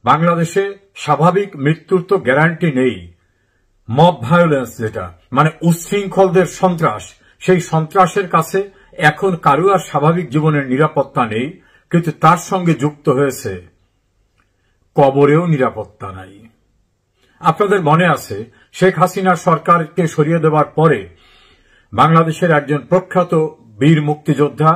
বাংলাদেশে স্বাভাবিক মৃত্যুর তো গ্যারান্টি নেই। মব ভায়োলেন্স, যেটা মানে উচ্ছৃঙ্খলদের সন্ত্রাস, সেই সন্ত্রাসের কাছে এখন কারো আর স্বাভাবিক জীবনের নিরাপত্তা নেই। কিন্তু তার সঙ্গে যুক্ত হয়েছে কবরেও নিরাপত্তা নাই। আপনাদের মনে আছে, শেখ হাসিনা সরকারকে সরিয়ে দেওয়ার পরে বাংলাদেশের একজন প্রখ্যাত বীর মুক্তিযোদ্ধা,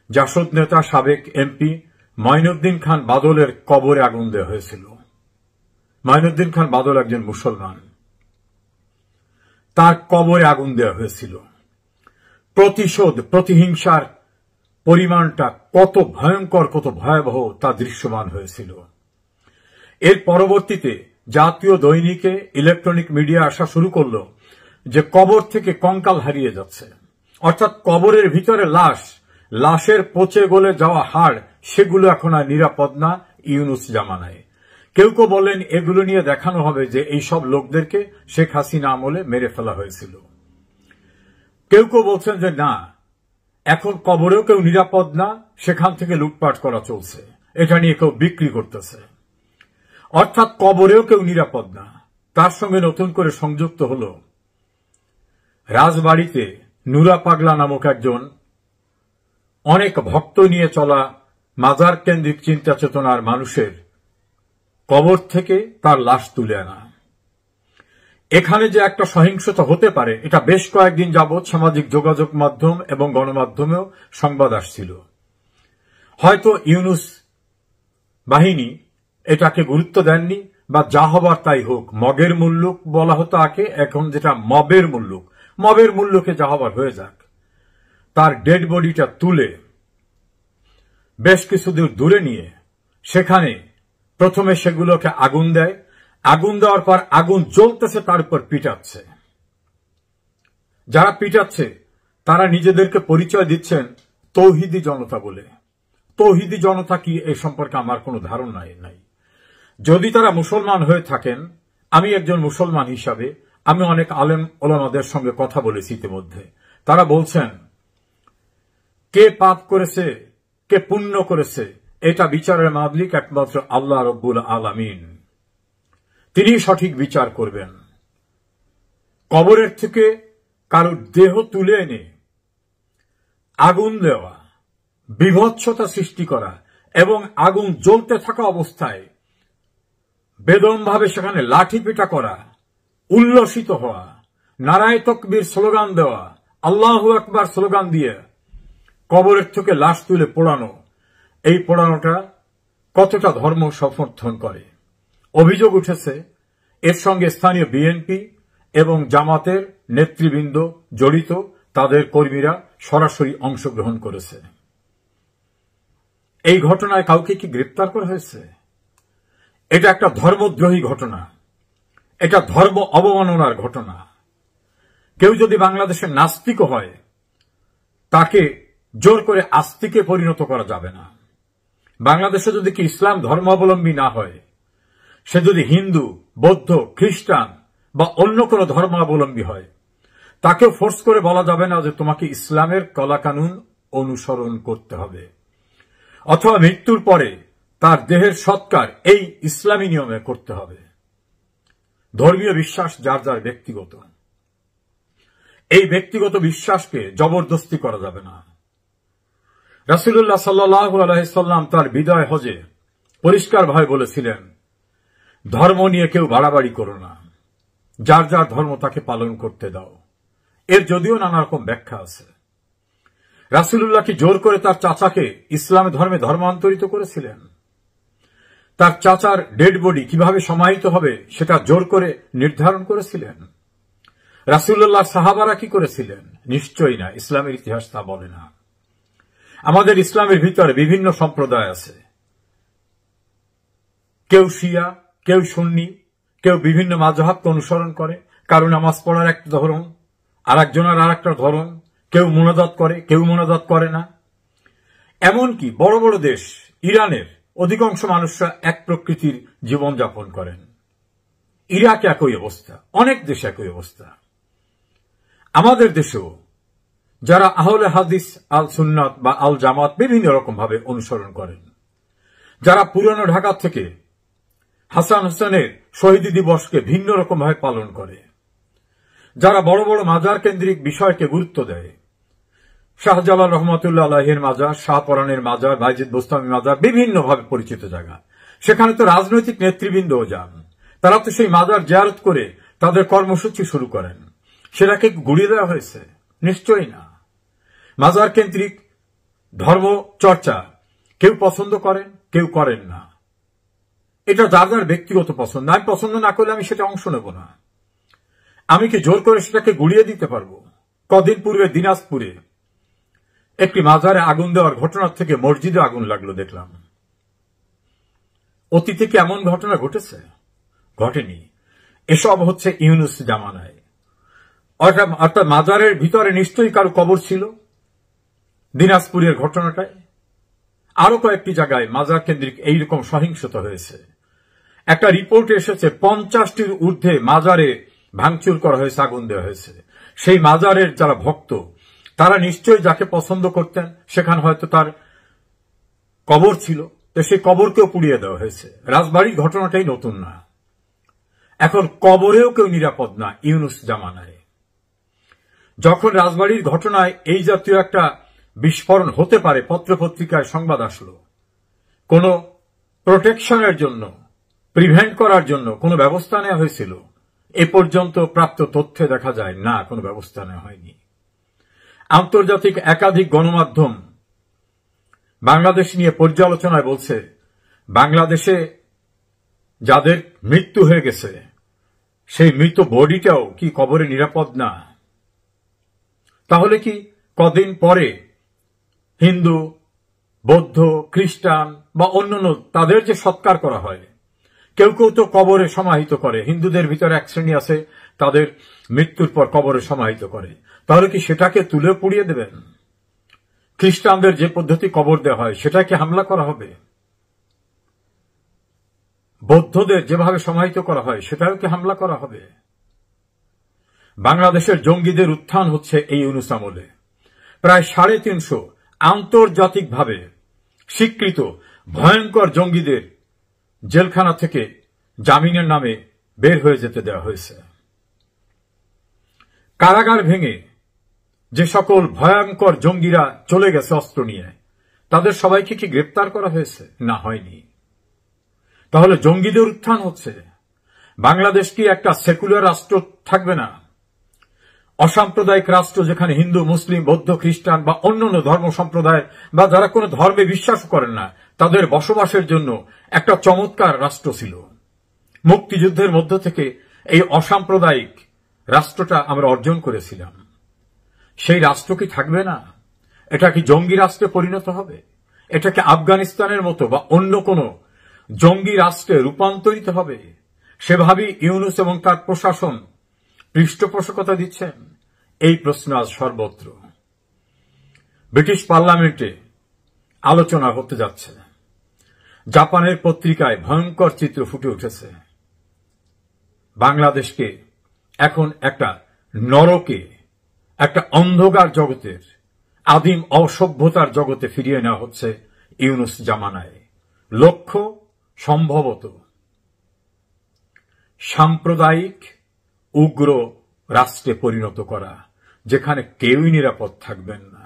জাসদ নেতা, সাবেক এমপি মঈনুদ্দিন খান বাদলের কবরে আগুন দেওয়া হয়েছিল। মঈনুদ্দিন খান বাদল একজন মুসলমান, তার কবরে আগুন দেওয়া হয়েছিল। প্রতিশোধ, প্রতিহিংসার পরিমাণটা কত ভয়ঙ্কর, কত ভয়াবহ তা দৃশ্যমান হয়েছিল। এর পরবর্তীতে জাতীয় দৈনিকে ইলেকট্রনিক মিডিয়া আসা শুরু করল যে কবর থেকে কঙ্কাল হারিয়ে যাচ্ছে, অর্থাৎ কবরের ভিতরে লাশের পচে গলে যাওয়া হাড়, সেগুলো এখন আর নিরাপদ না ইউনূস জামানায়। কেউ কেউ বলেন এগুলো নিয়ে দেখানো হবে যে এই সব লোকদেরকে শেখ হাসিনা আমলে মেরে ফেলা হয়েছিল। কেউ কেউ বলছেন যে না, এখন কবরেও কেউ নিরাপদ না, সেখান থেকে লুটপাট করা চলছে, এটা নিয়ে কেউ বিক্রি করতেছে। অর্থাৎ কবরেও কেউ নিরাপদ না। তার সঙ্গে নতুন করে সংযুক্ত হল রাজবাড়িতে নুরা পাগলা নামক একজন অনেক ভক্ত নিয়ে চলা মাজার কেন্দ্রিক চিন্তা চেতনার মানুষের কবর থেকে তার লাশ তুলে আনা। এখানে যে একটা সহিংসতা হতে পারে, এটা বেশ কয়েকদিন যাবৎ সামাজিক যোগাযোগ মাধ্যম এবং গণমাধ্যমেও সংবাদ আসছিল। হয়তো ইউনূস বাহিনী এটাকে গুরুত্ব দেননি, বা যা হবার তাই হোক, মগের মুল্লুক বলা হতো আগে, এখন যেটা মবের মুল্লুক, মবের মুল্লুকে যা হবার হয়ে যাক। তার ডেড বডিটা তুলে বেশ কিছু দূরে নিয়ে সেখানে প্রথমে সেগুলোকে আগুন দেয়। আগুন দেওয়ার পর আগুন জ্বলতেছে, তার উপর পিটাচ্ছে। যারা পিটাচ্ছে তারা নিজেদেরকে পরিচয় দিচ্ছেন তৌহিদি জনতা বলে। তৌহিদি জনতা কি, এ সম্পর্কে আমার কোনো ধারণা নাই। যদি তারা মুসলমান হয়ে থাকেন, আমি একজন মুসলমান হিসাবে আমি অনেক আলেম ওলামাদের সঙ্গে কথা বলেছি ইতিমধ্যে। তারা বলছেন কে পাপ করেছে, কে পুণ্য করেছে, এটা বিচারের মালিক একমাত্র আল্লাহ রব্বুল আলামিন। তিনি সঠিক বিচার করবেন। কবরের থেকে কারোর দেহ তুলে এনে আগুন দেওয়া, বিভৎসতা সৃষ্টি করা এবং আগুন জ্বলতে থাকা অবস্থায় বেদমভাবে সেখানে লাঠি পিটা করা, উল্লসিত হওয়া, নারায়ে তাকবীর স্লোগান দেওয়া, আল্লাহু আকবার স্লোগান দিয়ে কবরের থেকে লাশ তুলে পোড়ানো, এই পোড়ানোটা কতটা ধর্ম সমর্থন করে? অভিযোগ উঠেছে এর সঙ্গে স্থানীয় বিএনপি এবং জামাতের নেতৃবৃন্দ জড়িত, তাদের কর্মীরা সরাসরি অংশগ্রহণ করেছে। এই ঘটনায় কাউকে কি গ্রেপ্তার করা হয়েছে? এটা একটা ধর্মদ্রোহী ঘটনা, এটা ধর্ম অবমাননার ঘটনা। কেউ যদি বাংলাদেশের নাস্তিক হয়, তাকে জোর করে আস্তিকে পরিণত করা যাবে না। বাংলাদেশে যদি কি ইসলাম ধর্মাবলম্বী না হয়, সে যদি হিন্দু, বৌদ্ধ, খ্রিস্টান বা অন্য কোনো ধর্মাবলম্বী হয়, তাকে ফোর্স করে বলা যাবে না যে তোমাকে ইসলামের কলাকানুন অনুসরণ করতে হবে, অথবা মৃত্যুর পরে তার দেহের সৎকার এই ইসলামী নিয়মে করতে হবে। ধর্মীয় বিশ্বাস যার যার ব্যক্তিগত, এই ব্যক্তিগত বিশ্বাসকে জবরদস্তি করা যাবে না। রাসূলুল্লাহ সাল্লাল্লাহু আলাইহি সাল্লাম তার বিদায় হজে পরিষ্কারভাবে বলেছিলেন, ধর্ম নিয়ে কেউ বাড়াবাড়ি করো না, যার যার ধর্ম তাকে পালন করতে দাও। এর যদিও নানা রকম ব্যাখ্যা আছে। রাসূলুল্লাহ কি জোর করে তার চাচাকে ইসলাম ধর্মে ধর্মান্তরিত করেছিলেন? তার চাচার ডেড বডি কিভাবে সমাহিত হবে সেটা জোর করে নির্ধারণ করেছিলেন? রাসূলুল্লাহ সাহাবারা কি করেছিলেন? নিশ্চয়ই না, ইসলামের ইতিহাস তা বলে না। আমাদের ইসলামের ভিতরে বিভিন্ন সম্প্রদায় আছে, কেউ শিয়া, কেউ সুন্নি, কেউ বিভিন্ন মাযহাবকে অনুসরণ করে। কারণ নামাজ পড়ার একটা ধরন, আর একজনের আর একটা ধরন, কেউ মুনাজাত করে, কেউ মুনাজাত করে না। এমনকি বড় বড় দেশ ইরানের অধিকাংশ মানুষরা এক প্রকৃতির জীবনযাপন করেন। ইরাক একই অবস্থা, অনেক দেশে একই অবস্থা। আমাদের দেশেও যারা আহলে হাদিস, আল সুন্নাত বা আল জামাত বিভিন্ন রকম ভাবে অনুসরণ করেন, যারা পুরনো ঢাকা থেকে হাসান হোসেনের শহীদ দিবসকে ভিন্ন রকমভাবে পালন করে, যারা বড় বড় মাজার কেন্দ্রিক বিষয়কে গুরুত্ব দেয়, শাহজালাল রহমতুল্লাহ আলাইহির মাজার, শাহপরানের মাজার, বাইজিদ বোস্তামি মাজার, বিভিন্নভাবে পরিচিত জায়গা, সেখানে তো রাজনৈতিক নেতৃবৃন্দও যান। তারা তো সেই মাজার জিয়ারত করে তাদের কর্মসূচি শুরু করেন। সেটাকে গুড়িয়ে দেওয়া হয়েছে? নিশ্চয়ই না। মাজার কেন্দ্রিক ধর্ম চর্চা কেউ পছন্দ করেন, কেউ করেন না। এটা যার যার ব্যক্তিগত পছন্দ। আমি পছন্দ না করলে আমি সেটা অংশ নেব না। আমি কি জোর করে সেটাকে গুড়িয়ে দিতে পারবো? কদিন পূর্বে দিনাজপুরে একটি মাজারে আগুন দেওয়ার ঘটনা থেকে মসজিদে আগুন লাগলো দেখলাম। অতীতে কি এমন ঘটনা ঘটেছে? ঘটেনি। এসব হচ্ছে ইউনুস জামানায়। অর্থাৎ মাজারের ভিতরে নিশ্চয়ই কারো কবর ছিল। দিনাজপুরের ঘটনাটায় আরো কয়েকটি জায়গায় মাজার কেন্দ্রিক এইরকম সহিংসতা হয়েছে। একটা রিপোর্ট এসেছে 50টির ঊর্ধ্বে মাজারে ভাঙচুর করা হয়েছে, আগুন দেওয়া হয়েছে। সেই মাজারের যারা ভক্ত তারা নিশ্চয়ই যাকে পছন্দ করতেন সেখানে হয়তো তার কবর ছিল, তো সেই কবরকেও পুড়িয়ে দেওয়া হয়েছে। রাজবাড়ির ঘটনাটাই নতুন না। এখন কবরেও কেউ নিরাপদ না ইউনুস জামানায়। যখন রাজবাড়ির ঘটনায় এই জাতীয় একটা বিস্ফোরণ হতে পারে, পত্রপত্রিকায় সংবাদ আসলো, কোন প্রোটেকশনের জন্য, প্রিভেন্ট করার জন্য কোন ব্যবস্থা নেওয়া হয়েছিল? এ পর্যন্ত প্রাপ্ত তথ্যে দেখা যায় না, কোন ব্যবস্থা নেওয়া হয়নি। আন্তর্জাতিক একাধিক গণমাধ্যম বাংলাদেশ নিয়ে পর্যালোচনায় বলছে, বাংলাদেশে যাদের মৃত্যু হয়ে গেছে সেই মৃত বডিটাও কি কবরে নিরাপদ না? তাহলে কি কদিন পরে হিন্দু, বৌদ্ধ, খ্রিস্টান বা অন্যান্য তাদের যে সৎকার করা হয়, কেউ কেউ তো কবরে সমাহিত করে। হিন্দুদের ভিতরে এক শ্রেণী আছে তাদের মৃত্যুর পর কবরে সমাহিত করে। তাহলে কি সেটাকে তুলে পুড়িয়ে দেবেন? খ্রিস্টানদের যে পদ্ধতি কবর দেওয়া হয় সেটাকে হামলা করা হবে? বৌদ্ধদের যেভাবে সমাহিত করা হয় সেটাও কি হামলা করা হবে? বাংলাদেশের জঙ্গিদের উত্থান হচ্ছে এই ইউনুস আমলে। প্রায় 350 আন্তর্জাতিকভাবে স্বীকৃত ভয়ঙ্কর জঙ্গিদের জেলখানা থেকে জামিনের নামে বের হয়ে যেতে দেওয়া হয়েছে। কারাগার ভেঙে যে সকল ভয়ঙ্কর জঙ্গিরা চলে গেছে অস্ত্র নিয়ে, তাদের সবাইকে কি গ্রেপ্তার করা হয়েছে? না, হয়নি। তাহলে জঙ্গিদের উত্থান হচ্ছে। বাংলাদেশ কি একটা সেকুলার রাষ্ট্র থাকবে না? অসাম্প্রদায়িক রাষ্ট্র, যেখানে হিন্দু, মুসলিম, বৌদ্ধ, খ্রিস্টান বা অন্যান্য ধর্ম সম্প্রদায় বা যারা কোনো ধর্মে বিশ্বাস করেন না তাদের বসবাসের জন্য একটা চমৎকার রাষ্ট্র ছিল। মুক্তিযুদ্ধের মধ্য থেকে এই অসাম্প্রদায়িক রাষ্ট্রটা আমরা অর্জন করেছিলাম। সেই রাষ্ট্র কি থাকবে না? এটা কি জঙ্গি রাষ্ট্রে পরিণত হবে? এটাকে আফগানিস্তানের মতো বা অন্য কোনো জঙ্গি রাষ্ট্রে রূপান্তরিত হবে? সেভাবেই ইউনুস এবং তার প্রশাসন পৃষ্ঠপোষকতা দিচ্ছেন। এই প্রশ্ন আজ সর্বত্র। ব্রিটিশ পার্লামেন্টে আলোচনা হতে যাচ্ছে। জাপানের পত্রিকায় ভয়ঙ্কর চিত্র ফুটে উঠেছে। বাংলাদেশকে এখন একটা নরকে, একটা অন্ধকার জগতের, আদিম অসভ্যতার জগতে ফিরিয়ে নেওয়া হচ্ছে ইউনুস জামানায়। লক্ষ্য সম্ভবত সাম্প্রদায়িক উগ্র রাষ্ট্রে পরিণত করা, যেখানে কেউই নিরাপদ থাকবেন না।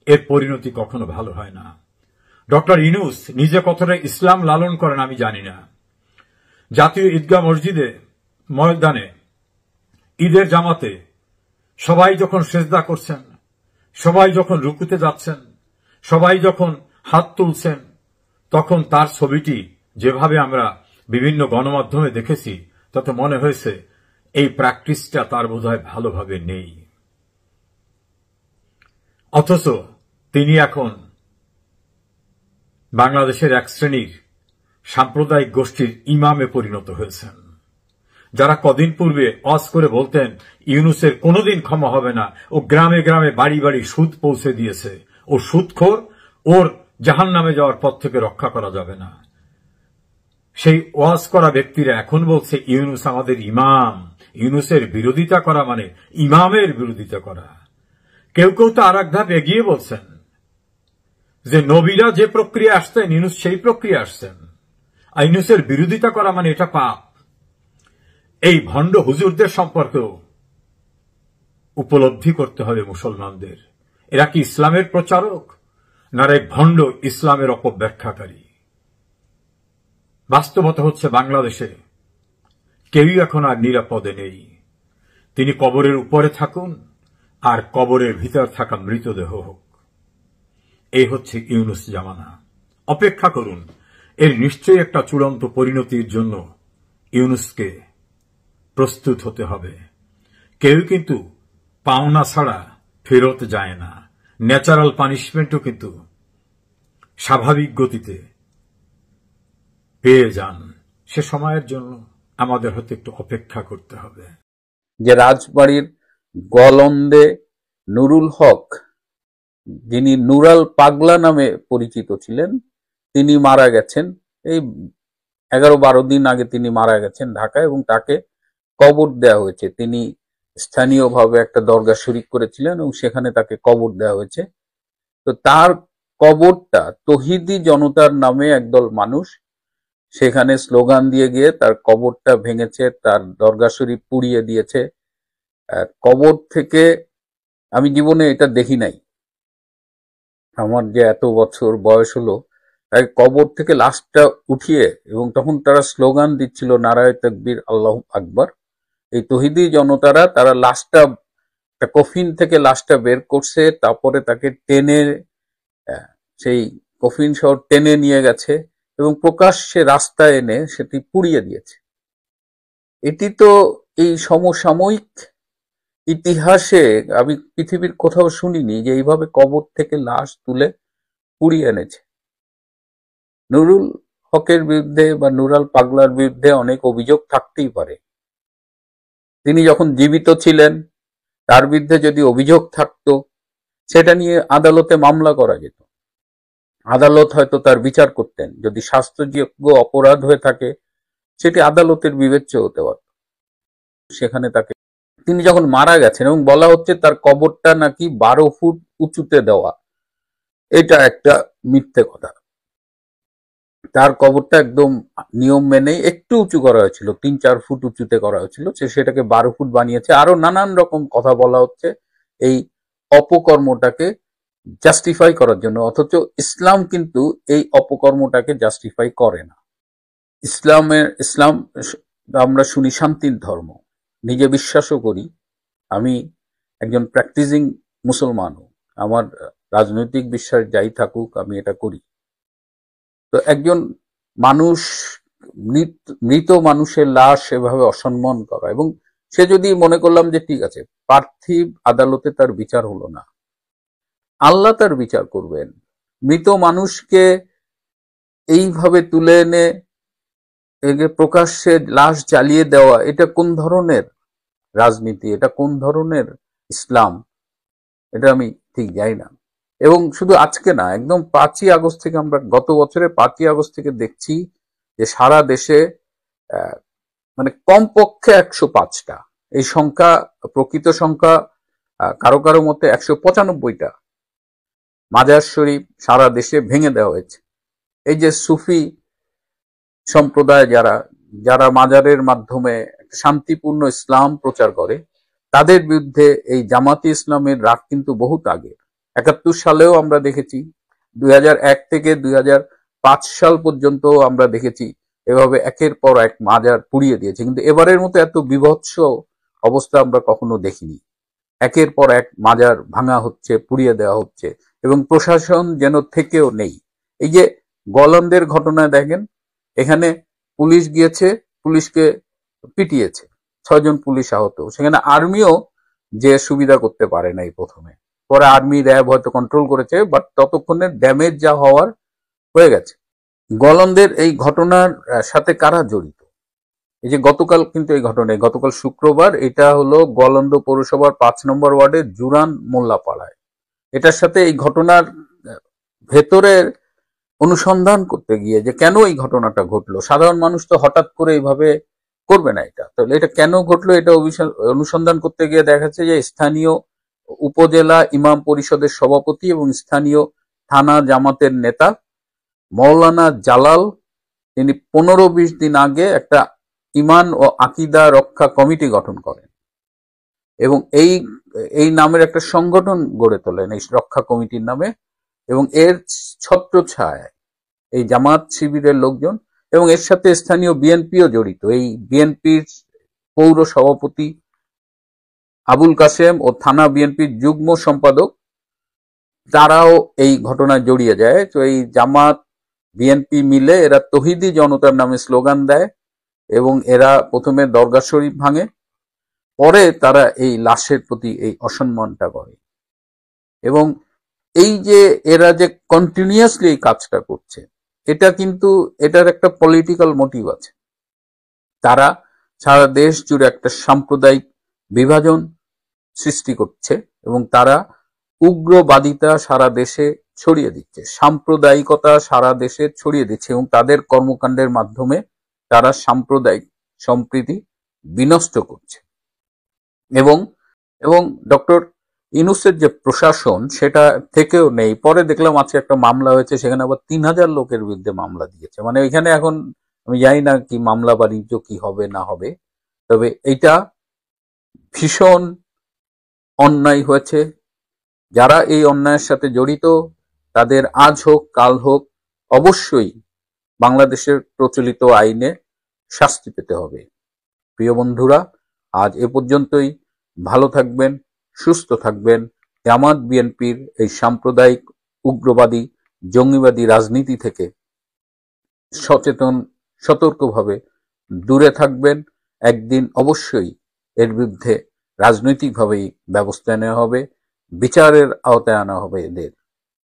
এর পরিণতি কখনো ভালো হয় না। ডক্টর ইউনুস নিজে কতটা ইসলাম লালন করেন আমি জানি না। জাতীয় ঈদগাহ ময়দানে ঈদের জামাতে সবাই যখন সেজদা করছেন, সবাই যখন রুকুতে যাচ্ছেন, সবাই যখন হাত তুলছেন, তখন তার ছবিটি যেভাবে আমরা বিভিন্ন গণমাধ্যমে দেখেছি তাতে মনে হয়েছে এই প্র্যাকটিসটা তার বোধহয় ভালোভাবে নেই। অথচ তিনি এখন বাংলাদেশের এক শ্রেণীর সাম্প্রদায়িক গোষ্ঠীর ইমামে পরিণত হয়েছেন, যারা কদিন পূর্বে ওয়াজ করে বলতেন ইউনুসের কোনোদিন ক্ষমা হবে না, ও গ্রামে গ্রামে বাড়ি বাড়ি সুদ পৌঁছে দিয়েছে, ও সুদখোর, ওর জাহান্নামে যাওয়ার পথ থেকে রক্ষা করা যাবে না। সেই ওয়াজ করা ব্যক্তিরা এখন বলছে ইউনুস আমাদের ইমাম। ইউনুসের বিরোধিতা করা মানে ইমামের বিরোধিতা করা। কেউ কেউ তো আর এক ধাপ এগিয়ে বলছেন যে নবীরা যে প্রক্রিয়া আসতেন ইউনুস সেই প্রক্রিয়া আসছেন। ইউনূসের বিরোধিতা করা মানে এটা পাপ। এই ভণ্ড হুজুরদের সম্পর্কেও উপলব্ধি করতে হবে মুসলমানদের, এরা কি ইসলামের প্রচারক না এক ভণ্ড ইসলামের অপব্যাখ্যাকারী? বাস্তবতা হচ্ছে বাংলাদেশে কেউই এখন আর নিরাপদে নেই। তিনি কবরের উপরে থাকুন আর কবরের ভিতর থাকা মৃতদেহ হোক। এই হচ্ছে ইউনূস জামানা। অপেক্ষা করুন, এর নিশ্চয়ই একটা চূড়ান্ত পরিণতির জন্য ইউনূসকে প্রস্তুত হতে হবে। কেউ কিন্তু পাওনা ছাড়া ফেরত যায় না। ন্যাচারাল পানিশমেন্টও কিন্তু স্বাভাবিক গতিতে পেয়ে যান। সে সময়ের জন্য আমাদের হয়তো একটু অপেক্ষা করতে হবে। যে রাজবাড়ির গলন্দে নুরুল হক, যিনি নুরাল পাগলা নামে পরিচিত ছিলেন, তিনি মারা গেছেন। এই 11-12 দিন আগে তিনি মারা গেছেন ঢাকায়, এবং তাকে কবর দেওয়া হয়েছে। তিনি স্থানীয়ভাবে একটা দরগা শরীক করেছিলেন এবং সেখানে তাকে কবর দেওয়া হয়েছে। তো তার কবরটা তৌহিদি জনতার নামে একদল মানুষ সেখানে স্লোগান দিয়ে গিয়ে তার কবরটা ভেঙেছে, তার দরগা শরীফ পুড়িয়ে দিয়েছে। কবর থেকে আমি জীবনে এটা দেখি নাই, আমার যে এত বছর বয়স হলো, তাই কবর থেকে লাশটা উঠিয়ে, এবং তখন তারা স্লোগান দিচ্ছিল নারায়ে তাকবীর আল্লাহু আকবার। এই তৌহিদি জনতারা তারা লাশটা কফিন থেকে লাশটা বের করছে, তারপরে তাকে টেনে সেই কফিন সহ টেনে নিয়ে গেছে এবং প্রকাশ্যে রাস্তায় এনে সেটি পুড়িয়ে দিয়েছে। এটি তো এই সমসাময়িক ইতিহাসে আমি পৃথিবীর কোথাও শুনিনি যে এইভাবে কবর থেকে লাশ তুলে পুড়িয়ে এনেছে। নুরুল হকের বিরুদ্ধে বা নুরাল পাগলার বিরুদ্ধে অনেক অভিযোগ থাকতেই পারে। তিনি যখন জীবিত ছিলেন তার বিরুদ্ধে যদি অভিযোগ থাকতো, সেটা নিয়ে আদালতে মামলা করা যেত। আদালত হয়তো তার বিচার করতেন। যদি শাস্তিযোগ্য অপরাধ হয়ে থাকে সেটি আদালতের বিবেচ্য হতে পারত। সেখানে তাকে, তিনি যখন মারা গেছেন এবং বলা হচ্ছে তার কবরটা নাকি 12 ফুট উঁচুতে দেওয়া, এটা একটা মিথ্যে কথা। তার কবরটা একদম নিয়ম মেনে একটু উঁচু করা হয়েছিল, 3-4 ফুট উঁচুতে করা হয়েছিল, সে সেটাকে 12 ফুট বানিয়েছে। আরো নানান রকম কথা বলা হচ্ছে এই অপকর্মটাকে জাস্টিফাই করার জন্য, অথচ ইসলাম কিন্তু এই অপকর্মটাকে জাস্টিফাই করে না। ইসলাম আমরা শুনি শান্তির ধর্ম, নিজে বিশ্বাসও করি। আমি একজন প্র্যাকটিসিং মুসলমানও, আমার রাজনৈতিক বিশ্বাস যাই থাকুক আমি এটা করি। তো একজন মানুষ, মৃত মানুষের লাশ এভাবে অসম্মান করা, এবং সে যদি মনে করলাম যে ঠিক আছে পার্থিব আদালতে তার বিচার হলো না, আল্লাহ তার বিচার করবেন। মৃত মানুষকে এইভাবে তুলে এনে প্রকাশ্যে লাশ জ্বালিয়ে দেওয়া, এটা কোন ধরনের রাজনীতি, এটা কোন ধরনের ইসলাম, এটা আমি ঠিক জানি না। এবং শুধু আজকে না, একদম 5ই আগস্ট থেকে, আমরা গত বছরের 5ই আগস্ট থেকে দেখছি যে সারা দেশে মানে কমপক্ষে 105টা, এই সংখ্যা প্রকৃত সংখ্যা কারো কারো মতে 195টা মাজার শরীফ সারা দেশে ভেঙে দেওয়া হয়েছে। এই যে সুফি সম্প্রদায় যারা মাজারের মাধ্যমে শান্তিপূর্ণ ইসলাম প্রচার করে, তাদের বিরুদ্ধে এই জামাতি ইসলামের রাগ কিন্তু বহুত আগে। 71 সালেও আমরা দেখেছি, 2001 থেকে 2005 সাল পর্যন্ত আমরা দেখেছি এভাবে একের পর এক মাজার পুড়িয়ে দিয়েছে। কিন্তু এবারের মতো এত বিভৎস অবস্থা আমরা কখনো দেখিনি। একের পর এক মাজার ভাঙা হচ্ছে, পুড়িয়ে দেওয়া হচ্ছে, এবং প্রশাসন যেন থেকেও নেই। এই যে গলন্দের ঘটনায় দেখেন, এখানে পুলিশ গিয়েছে, পুলিশকে পিটিয়েছে, 6 জন পুলিশ আহত। সেখানে আর্মিও যে সুবিধা করতে পারে নাই প্রথমে, পরে আর্মি র্যাব হয়তো কন্ট্রোল করেছে, বাট ততক্ষণে ড্যামেজ যা হওয়ার হয়ে গেছে। গলন্দের এই ঘটনার সাথে কারা জড়িত? এই যে গতকাল কিন্তু এই ঘটনায়, গতকাল শুক্রবার, এটা হলো গলন্দ পৌরসভার 5 নম্বর ওয়ার্ডের জুরান মোল্লাপাড়ায়। এটার সাথে এই ঘটনার ভেতরের অনুসন্ধান করতে গিয়ে যে কেন এই ঘটনাটা ঘটলো, সাধারণ মানুষ তো হঠাৎ করে এইভাবে করবে না এটা, তাহলে এটা কেন ঘটলো, এটা অনুসন্ধান করতে গিয়ে দেখা যাচ্ছে যে স্থানীয় উপজেলা ইমাম পরিষদের সভাপতি এবং স্থানীয় থানা জামাতের নেতা মৌলানা জালাল তিনি 15-20 দিন আগে একটা ইমান ও আকিদা রক্ষা কমিটি গঠন করেন এবং এই নামের একটা সংগঠন গড়ে তোলেন এই রক্ষা কমিটির নামে, এবং এর ছত্রছায়ায় এই জামাত শিবিরের লোকজন এবং এর সাথে স্থানীয় বিএনপিও জড়িত। এই বিএনপির পৌর সভাপতি আবুল কাসেম ও থানা বিএনপির যুগ্ম সম্পাদক তারাও এই ঘটনায় জড়িয়ে যায়। তো এই জামাত বিএনপি মিলে এরা তৌহিদি জনতার নামে স্লোগান দেয় এবং এরা প্রথমে দরগা শরীফ ভাঙে, পরে তারা এই লাশের প্রতি এই অসম্মানটা করে। এবং এই যে এরা যে কন্টিনিউয়াসলি এই কাজটা করছে, এটা কিন্তু এটার একটা পলিটিক্যাল মোটিভ আছে। তারা সারা দেশ জুড়ে একটা সাম্প্রদায়িক বিভাজন সৃষ্টি করছে এবং তারা উগ্রবাদিতা সারা দেশে ছড়িয়ে দিচ্ছে, সাম্প্রদায়িকতা সারা দেশে ছড়িয়ে দিচ্ছে এবং তাদের কর্মকাণ্ডের মাধ্যমে তারা সাম্প্রদায়িক সম্প্রীতি বিনষ্ট করছে। এবং এবং ডক্টর ইউনূসের যে প্রশাসন সেটা থেকেও নেই। পরে দেখলাম আজকে একটা মামলা হয়েছে, সেখানে আবার 3000 লোকের বিরুদ্ধে মামলা দিয়েছে। মানে এখানে এখন আমি জানি না কি মামলা বাণিজ্য কি হবে না হবে, তবে এটা ভীষণ অন্যায় হয়েছে। যারা এই অন্যায়ের সাথে জড়িত তাদের আজ হোক কাল হোক অবশ্যই বাংলাদেশের প্রচলিত আইনে শাস্তি পেতে হবে। প্রিয় বন্ধুরা, আজ এ পর্যন্তই। ভালো থাকবেন, সুস্থ থাকবেন। জামাত বিএনপির এই সাম্প্রদায়িক উগ্রবাদী জঙ্গিবাদী রাজনীতি থেকে সতর্কভাবে দূরে থাকবেন। একদিন অবশ্যই এর বিরুদ্ধে রাজনৈতিকভাবেই ব্যবস্থা নেওয়া হবে, বিচারের আওতায় আনা হবে এদের।